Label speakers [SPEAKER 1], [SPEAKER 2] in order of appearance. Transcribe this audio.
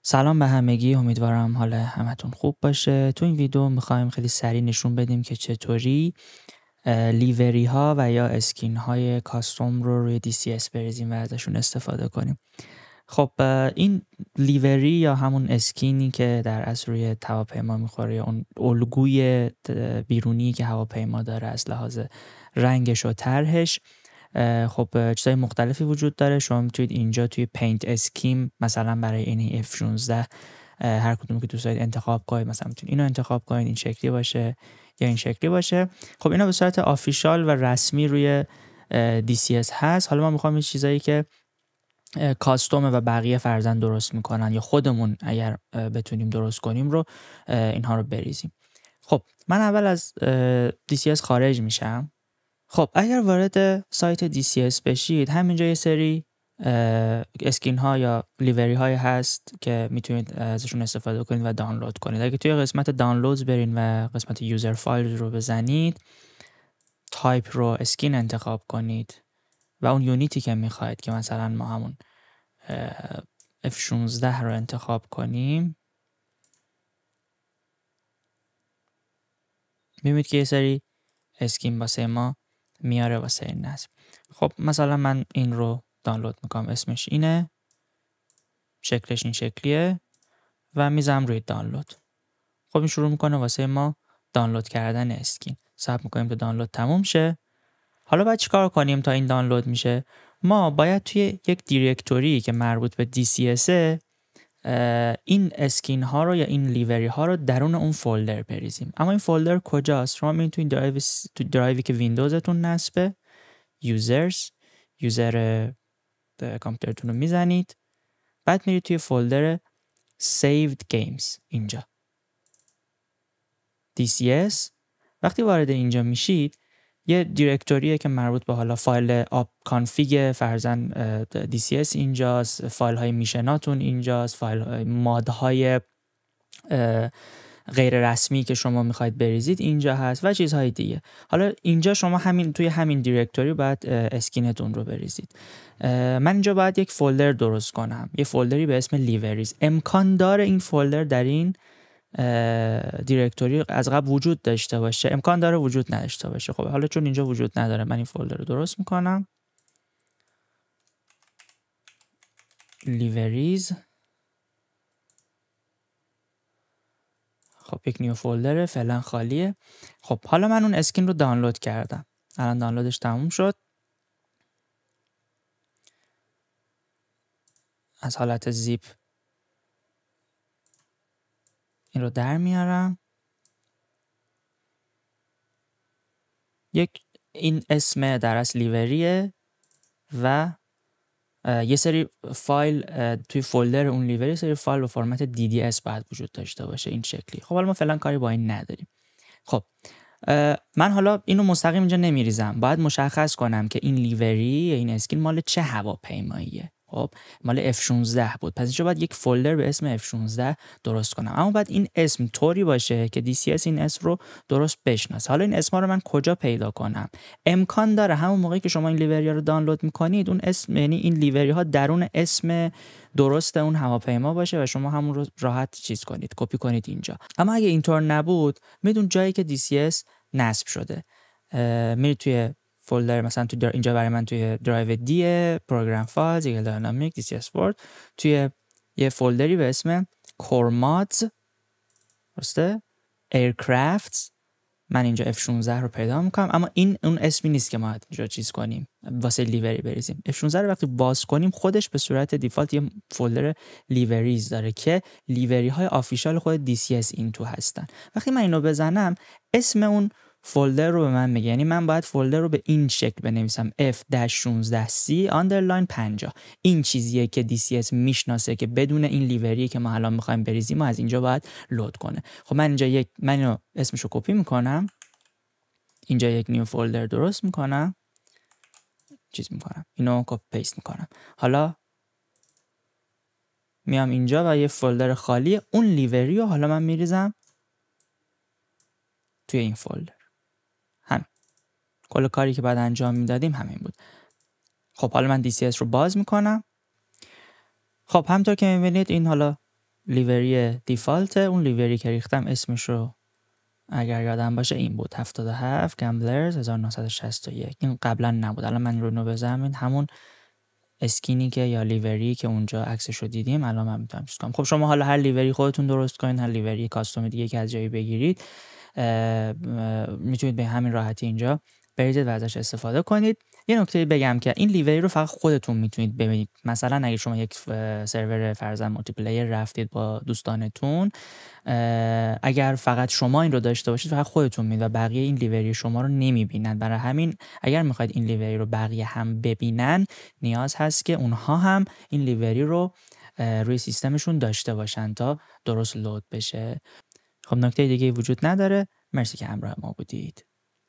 [SPEAKER 1] سلام به همگی، امیدوارم حال همتون خوب باشه. تو این ویدیو میخوایم خیلی سریع نشون بدیم که چطوری لیوری ها و یا اسکین های کاستوم رو روی DCS بریزیم و ازشون استفاده کنیم. خب این لیوری یا همون اسکینی که در اصل روی هواپیما میخوره یا اون الگوی بیرونی که هواپیما داره از لحاظ رنگش و طرحش، خب چیزای مختلفی وجود داره. شما میتونید اینجا توی پینت اسکیم مثلا برای این F16 هر کدومی که دوست دارید انتخاب کنید. مثلا میتونید اینو انتخاب کنید، این شکلی باشه یا این شکلی باشه. خب اینا به صورت آفیشال و رسمی روی DCS هست. حالا ما میخوام این چیزایی که کاستومه و بقیه فرزند درست میکنن یا خودمون اگر بتونیم درست کنیم رو اینها رو بریزیم. خب من اول از DCS خارج میشم. خب اگر وارد سایت DCS بشید، همینجا یه سری اسکین ها یا لیوری های هست که میتونید ازشون استفاده کنید و دانلود کنید. اگه توی قسمت دانلودز برین و قسمت یوزر فایل رو بزنید، تایپ رو اسکین انتخاب کنید و اون یونیتی که میخواید که مثلا ما همون F16 رو انتخاب کنیم، میبینید که یه سری اسکین واسه ما میاره واسه این نصب. خب مثلا من این رو دانلود میکنم، اسمش اینه، شکلش این شکلیه و میزنم روی دانلود. خب این شروع میکنه واسه ما دانلود کردن اسکین. صبر میکنیم تا دانلود تموم شه. حالا باید چیکار کنیم تا این دانلود میشه؟ ما باید توی یک دیرکتوری که مربوط به DCS این اسکین ها رو یا این لیوری ها رو درون اون فولدر بریزیم. اما این فولدر کجاست؟ شما میتونید تو درایوی که ویندوزتون نصبه، یوزر کامپیوترتون رو میزنید، بعد میرید توی فولدر saved games اینجا DCS. وقتی وارد اینجا میشید، یه دیرکتوریه که مربوط به حالا فایل آپ کانفیگ فرزن DCS اینجاست، فایل های میشناتون اینجاست، فایل های مادهای غیر رسمی که شما میخواید بریزید اینجا هست و چیزهای دیگه. حالا اینجا شما توی همین دیرکتوری باید اسکینتون رو بریزید. من اینجا باید یک فولدر درست کنم، یه فولدری به اسم لیوریز. امکان داره این فولدر در این دیرکتوری از قبل وجود داشته باشه، امکان داره وجود نداشته باشه. خب حالا چون اینجا وجود نداره، من این فولدر رو درست میکنم، لیوریز. خب یک نیو فولدره، فعلا خالیه. خب حالا من اون اسکین رو دانلود کردم، الان دانلودش تموم شد. از حالت زیپ این رو در میارم. این اسم در اصل لیوریه و یه سری فایل توی فولدر اون لیوری، سری فایل به فرمت DDS باید وجود داشته باشه این شکلی. خب حالا ما فعلا کاری با این نداریم. خب من حالا اینو مستقیم اینجا نمیریزم، باید مشخص کنم که این لیوری یا این اسکین مال چه هواپیماییه. خب مال F16 بود، پس اینجا باید یک فولدر به اسم F16 درست کنم. اما باید این اسم طوری باشه که DCS این اسم رو درست بشناسه. حالا این اسما رو من کجا پیدا کنم؟ امکان داره همون موقعی که شما این لیوری ها رو دانلود میکنید، اون اسم، یعنی این لیوری ها درون اسم درست اون هواپیما باشه و شما همون رو راحت چیز کنید، کپی کنید اینجا. اما اگه اینطور نبود، میدون جایی که DCS نصب شده، میرید توی فولدر، مثلا تو اینجا برای من توی درایو دی پروگرام فایلز ایگل داینامیک DCS Word، توی یه فولدری به اسم کورمادز، درسته، ایرکرافت، من اینجا F16 رو پیدا میکنم. اما این اون اسمی نیست که ما اینجا چیز کنیم واسه لیوری بریزیم. F16 رو وقتی باز کنیم، خودش به صورت دیفالت یه فولدر لیوریز داره که لیوری های آفیشال خود DCS این تو هستن. وقتی من اینو بزنم، اسم اون فولدر رو به من میگه، یعنی من باید فولدر رو به این شکل بنویسم F-16C underline 50. این چیزیه که DCS میشناسه که بدون این لیوری که ما الان میخوایم بریزیم و از اینجا باید لود کنه. خب من اینجا من اینو اسمشو کپی میکنم، اینجا یک نیو فولدر درست میکنم، اینو کپی پیست میکنم. حالا میام اینجا و یه فولدر خالی اون لیوری رو حالا من میریزم توی این فولدر. کل کاری که بعد انجام میدادیم همین بود. خب حالا من DCS رو باز میکنم. خب همطور که میبینید این حالا لیوری دیفالت، اون لیوری که ریختم اسمش رو اگر یادم باشه این بود 77 گمبلرز 1961. این قبلا نبود، الان من رو بزنم همون اسکینی که یا لیوری که اونجا عکسش رو دیدیم الان من میتونم چیز کنم. خب شما حالا هر لیوری خودتون درست کنید، هر لیوری کاستوم دیگه که از جایی بگیرید میتونید به همین راحتی اینجا برید و ازش استفاده کنید. یه نکته بگم که این لیوری رو فقط خودتون میتونید ببینید. مثلا اگه شما یک سرور فرضاً مولتی پلیر رفتید با دوستانتون، اگر فقط شما این رو داشته باشید فقط خودتون میید و بقیه این لیوری شما رو نمیبینن. برای همین اگر میخواید این لیوری رو بقیه هم ببینن نیاز هست که اونها هم این لیوری رو روی سیستمشون داشته باشن تا درست لود بشه. خب نکته دیگه وجود نداره. مرسی که همراه ما بودید.